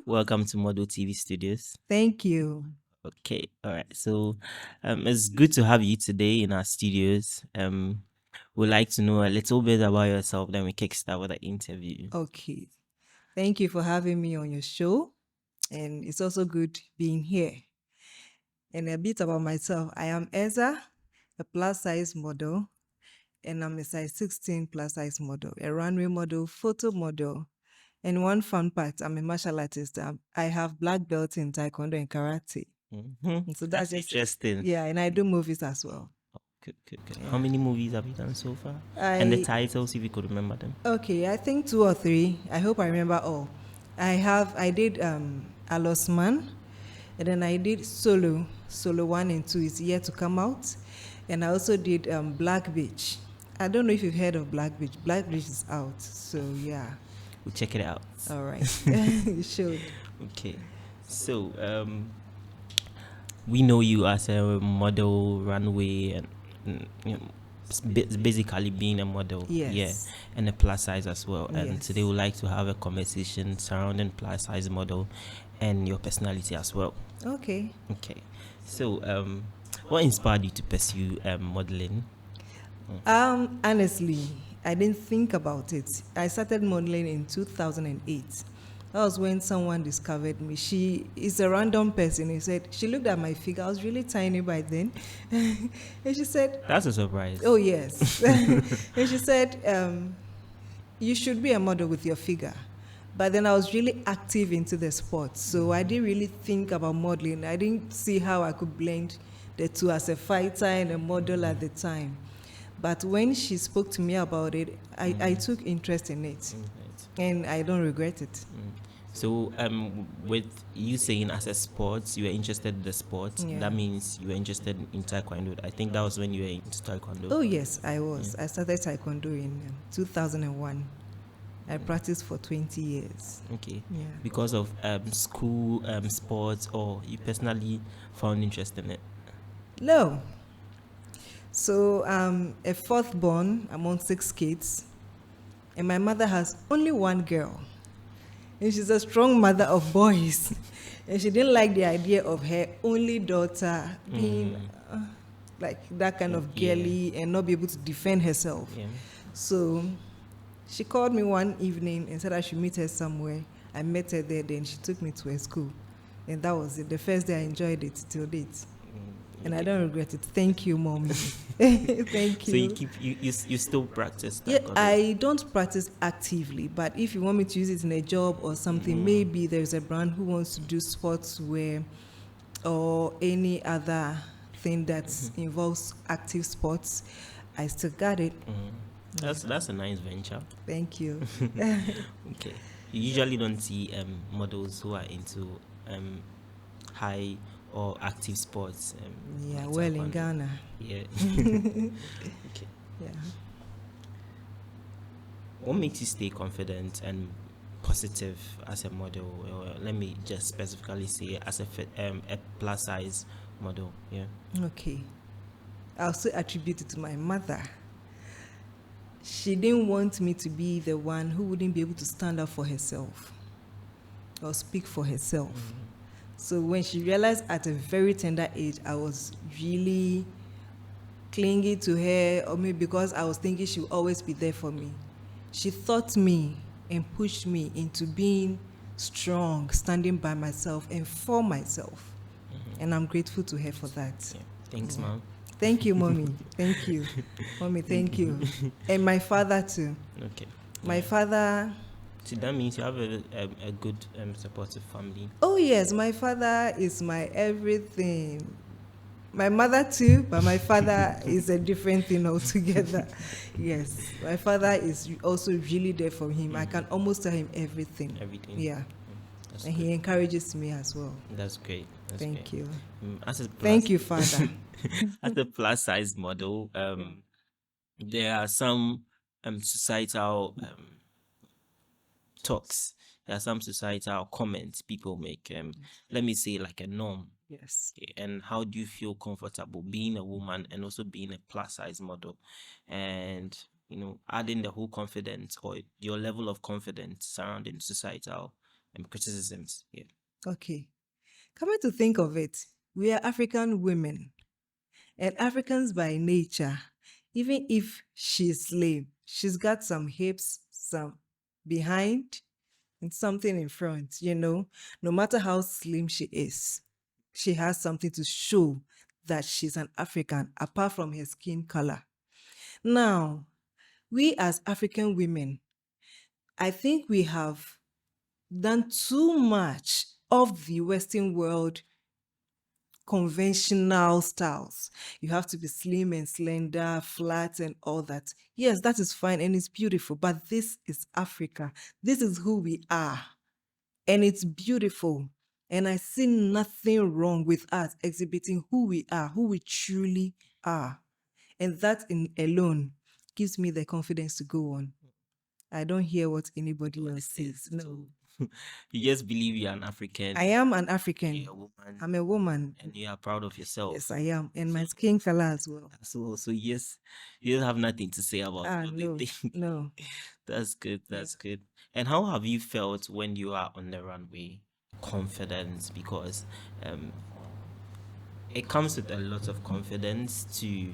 Welcome to Model TV Studios. Thank you. Okay, all right. So, it's good to have you today in our studios. We'd like to know a little bit about yourself, then we kickstart with the interview. Okay. Thank you for having me on your show. And it's also good being here. And a bit about myself. I am Ezra, a plus size model, and I'm a size 16 plus size model, a runway model, photo model. And one fun part, I'm a martial artist. I have black belt in Taekwondo and Karate. Mhm. So That's just interesting. Yeah, and I do movies as well. Good. Yeah. How many movies have you done so far? And the I titles, if you could remember them. Okay, I think 2 or 3. I hope I remember all. I did Alosman, and then I did Solo 1 and 2 is yet to come out. And I also did Black Beach. I don't know if you've heard of Black Beach. Black Beach is out. So yeah. We'll check it out. All right. You should. Okay. So, we know you as a model, runway, and basically being a model. Yes. Yeah, and a plus size as well. And Yes. today we'd like to have a conversation surrounding plus size model and your personality as well. Okay. Okay. So, what inspired you to pursue modeling? Honestly, I didn't think about it. I started modeling in 2008. That was when someone discovered me. She is a random person. He said, she looked at my figure. I was really tiny by then. And she said, That's a surprise. oh, yes. And she said, you should be a model with your figure. But then I was really active into the sport. So I didn't really think about modeling. I didn't see how I could blend the two as a fighter and a model at the time. But when she spoke to me about it, I took interest in it. And I don't regret it. So, with you saying as a sport, you were interested in the sport, Yeah. that means you were interested in Taekwondo. I think that was when you were into Taekwondo. Oh, yes, I was. I started Taekwondo in 2001. I practiced for 20 years. Okay. Yeah. Because of school sports, or you personally found interest in it? No. So a fourth born among 6 kids, and my mother has only one girl. And she's a strong mother of boys. And she didn't like the idea of her only daughter being like that kind of Yeah. girly and not be able to defend herself. Yeah. So she called me one evening and said I should meet her somewhere. I met her there, then she took me to her school. And that was it. The first day I enjoyed it till date. And I don't regret it. Thank you, Mommy. Thank you. So you still practice Yeah, Taekwondo? I don't practice actively, but if you want me to use it in a job or something, maybe there's a brand who wants to do sportswear or any other thing that involves active sports, I still got it. That's a nice venture. Thank you. Okay. You usually don't see models who are into high or active sports. Yeah, like well, in Taekwondo. Ghana. Yeah. Okay. Yeah. What makes you stay confident and positive as a model? Or let me just specifically say as a plus size model. Yeah. Okay. I'll also attribute it to my mother. She didn't want me to be the one who wouldn't be able to stand up for herself or speak for herself. So when she realized at a very tender age I was really clinging to her, or maybe because I was thinking she would always be there for me, she taught me and pushed me into being strong, standing by myself and for myself. And I'm grateful to her for that. Yeah. Thanks, Mom. Thank you, Mommy. Thank you. Mommy, thank you. And my father too. Okay. My father, So that means you have a good supportive family. oh yes, my father is my everything. My mother too, but my father is a different thing altogether. Yes, my father is also really there for him. I can almost tell him everything. Everything. Yeah, That's and good. he encourages me as well. That's great. That's Thank great. you. As a plus, Thank you, Father. as a plus size model, there are some societal talks. There are some societal comments people make. Let me say like a norm. Yes. Okay, and how do you feel comfortable being a woman and also being a plus size model, and adding the whole confidence or your level of confidence surrounding societal criticisms. Yeah. Okay. Coming to think of it, we are African women and Africans by nature. Even if she's slim, she's got some hips, some behind, and something in front, no matter how slim she is, she has something to show that she's an African apart from her skin color. Now, we as African women, I think we have done too much of the Western world conventional styles. You have to be slim and slender, flat, and all that. Yes, that is fine and it's beautiful, but this is Africa. This is who we are, and it's beautiful. And I see nothing wrong with us exhibiting who we are, who we truly are. And that in alone gives me the confidence to go on. I don't hear what anybody else says. No. You just believe you're an African. I am an African. You're a woman. I'm a woman. And you are proud of yourself. Yes, I am. And my skin color as well. So yes, you don't have nothing to say about what No, they think. no. That's good. That's good. And how have you felt when you are on the runway? Confidence, because it comes with a lot of confidence to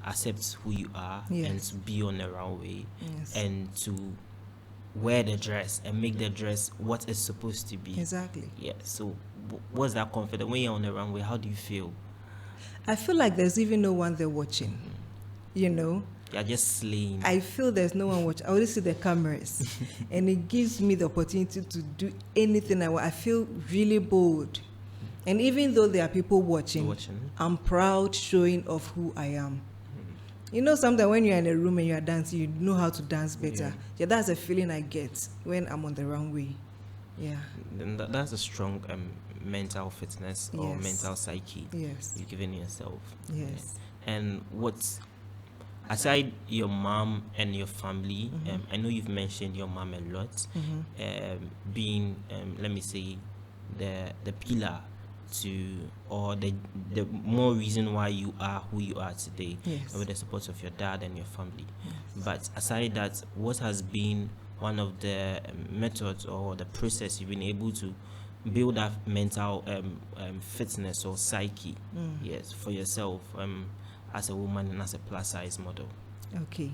accept who you are and to be on the runway and to wear the dress and make the dress what it's supposed to be. Exactly. Yeah. So what's that confidence when you're on the runway? How do you feel? I feel like there's even no one there watching. You're just slaying. I feel there's no one watching. I only see the cameras, and it gives me the opportunity to do anything I want. I feel really bold, and even though there are people watching. I'm proud showing of who I am. Sometimes when you're in a room and you're dancing, you know how to dance better. Yeah, that's a feeling I get when I'm on the runway. Yeah. Then that's a strong mental fitness or mental psyche you've given yourself. Yes. And what's aside your mom and your family, I know you've mentioned your mom a lot, being let me say the pillar to, or the more reason why you are who you are today, with the support of your dad and your family. But aside that, what has been one of the methods or the process you've been able to build that mental fitness or psyche, for yourself as a woman and as a plus size model? Okay,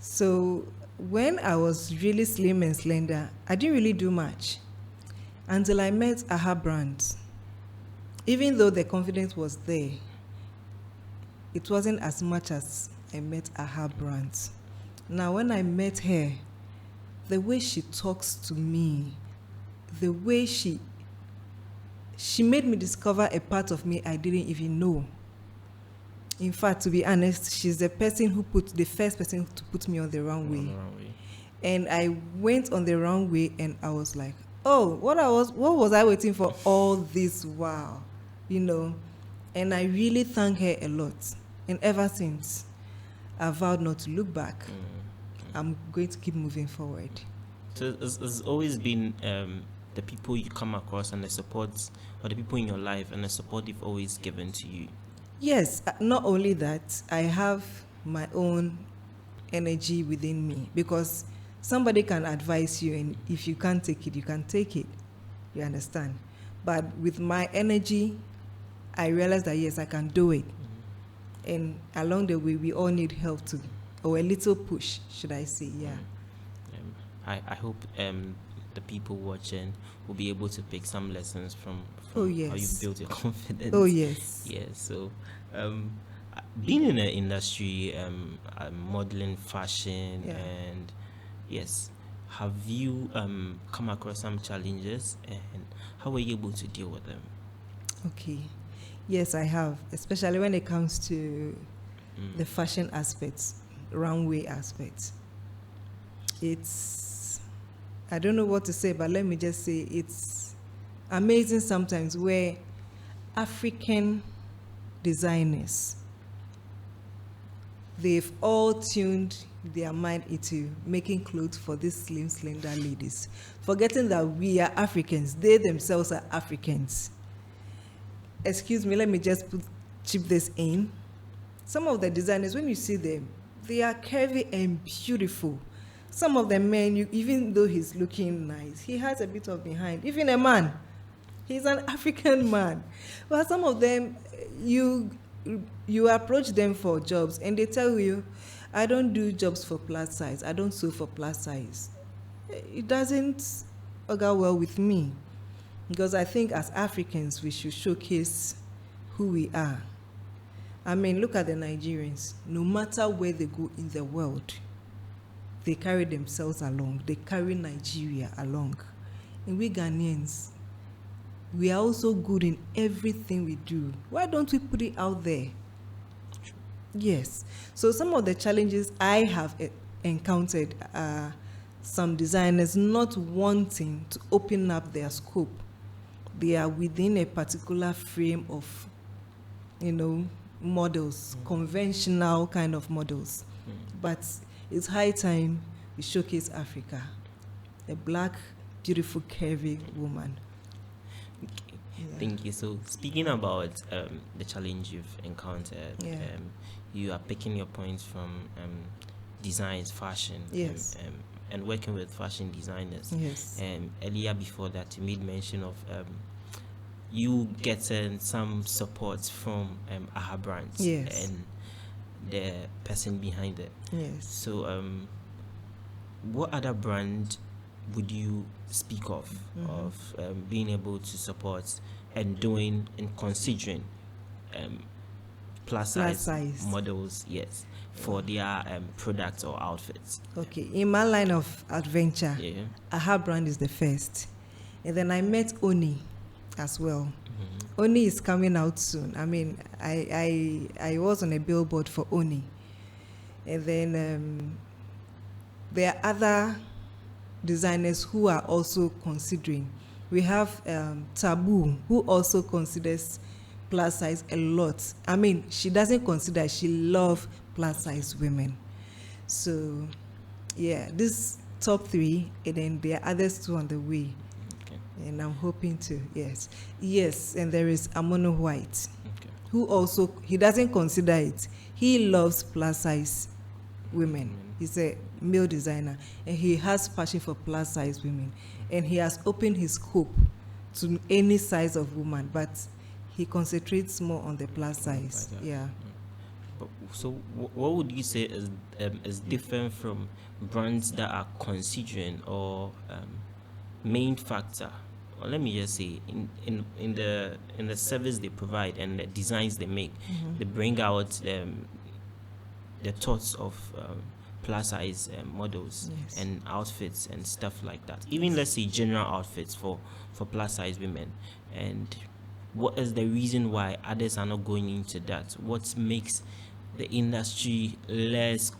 so when I was really slim and slender, I didn't really do much until I met Aha Brand. Even though the confidence was there, it wasn't as much as I met Aha Brand. Now, when I met her, the way she talks to me, the way she made me discover a part of me I didn't even know. In fact, to be honest, she's the first person to put me on the runway. And I went on the runway and I was like, oh, what was I waiting for all this while? And I really thank her a lot. And ever since, I vowed not to look back. I'm going to keep moving forward. So it's always been the people you come across and the support, or the people in your life and the support they've always given to you. Yes, not only that, I have my own energy within me, because somebody can advise you, and if you can't take it, you can take it. You understand? But with my energy, I realized that yes, I can do it. And along the way, we all need help too, or a little push, should I say? Yeah. I hope the people watching will be able to pick some lessons from how you built your confidence. Oh yes. Yeah. So, being in the industry, modeling, fashion, and yes, have you come across some challenges, and how were you able to deal with them? Okay. Yes, I have, especially when it comes to the fashion aspects, runway aspects. I don't know what to say, but let me just say it's amazing sometimes where African designers, they've all tuned their mind into making clothes for these slim, slender ladies, forgetting that we are Africans. They themselves are Africans. Excuse me, let me just chip this in. Some of the designers, when you see them, they are curvy and beautiful. Some of the men, even though he's looking nice, he has a bit of behind. Even a man, he's an African man. But some of them, you approach them for jobs and they tell you, I don't do jobs for plus size. I don't sew for plus size. It doesn't go well with me, because I think as Africans, we should showcase who we are. I mean, look at the Nigerians. No matter where they go in the world, they carry themselves along. They carry Nigeria along. And we Ghanaians, we are also good in everything we do. Why don't we put it out there? Yes. So some of the challenges I have encountered are some designers not wanting to open up their scope. They are within a particular frame of, models, conventional kind of models. But it's high time we showcase Africa, a black, beautiful, curvy woman. Yeah. Thank you. So speaking about the challenge you've encountered, you are picking your points from designs, fashion, yes, and working with fashion designers. Yes. Earlier before that, you made mention of you getting some support from AHA brands, yes, and the person behind it. Yes. So what other brand would you speak of being able to support and doing and considering plus size models, yes, for their products or outfits? Okay, in my line of adventure, AHA brand is the first, and then I met Oni as well. Oni is coming out soon. I mean, I was on a billboard for Oni, and then there are other designers who are also considering. We have Taboo, who also considers plus size a lot. I mean, she doesn't consider, she loves plus size women. So yeah, this top 3, and then there are others too on the way. And I'm hoping to, yes. And there is Amono White, who also, he doesn't consider it. He loves plus size women. He's a male designer, and he has passion for plus size women. And he has opened his scope to any size of woman, but he concentrates more on the plus size. Yeah. So what would you say is different from brands that are considering or main factor, or let me just say in the service they provide and the designs they make, they bring out the thoughts of plus size models, and outfits and stuff like that, even let's say general outfits for plus size women. And what is the reason why others are not going into that? What makes the industry less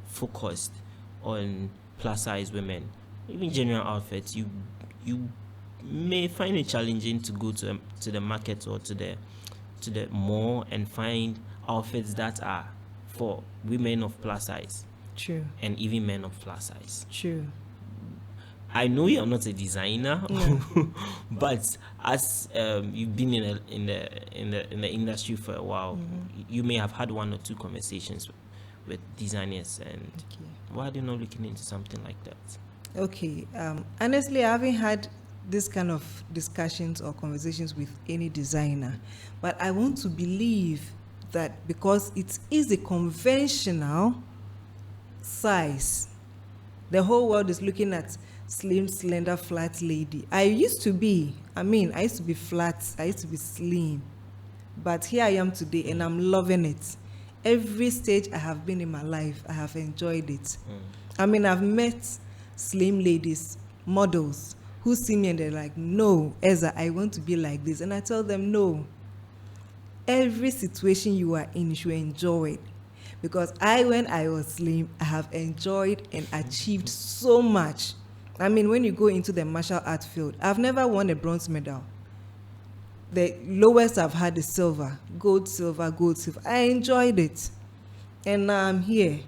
focused on plus size women? Even general outfits, you may find it challenging to go to the market or to the mall and find outfits that are for women of plus size. True. And even men of plus size. True. I know you're not a designer, no. But as you've been in the industry for a while, you may have had 1 or 2 conversations with designers. And why are they not looking into something like that? Okay. Honestly, I haven't had this kind of discussions or conversations with any designer, but I want to believe that because it is a conventional size, the whole world is looking at slim, slender, flat lady. I used to be flat, I used to be slim, but here I am today and I'm loving it. Every stage I have been in my life, I have enjoyed it. I mean, I've met slim ladies, models, who see me and they're like, no, Ezra, I want to be like this. And I tell them, no, every situation you are in, you should enjoy it. Because when I was slim, I have enjoyed and achieved so much. I mean, when you go into the martial art field, I've never won a bronze medal. The lowest I've had is silver, gold, silver, gold, silver. I enjoyed it. And now I'm here.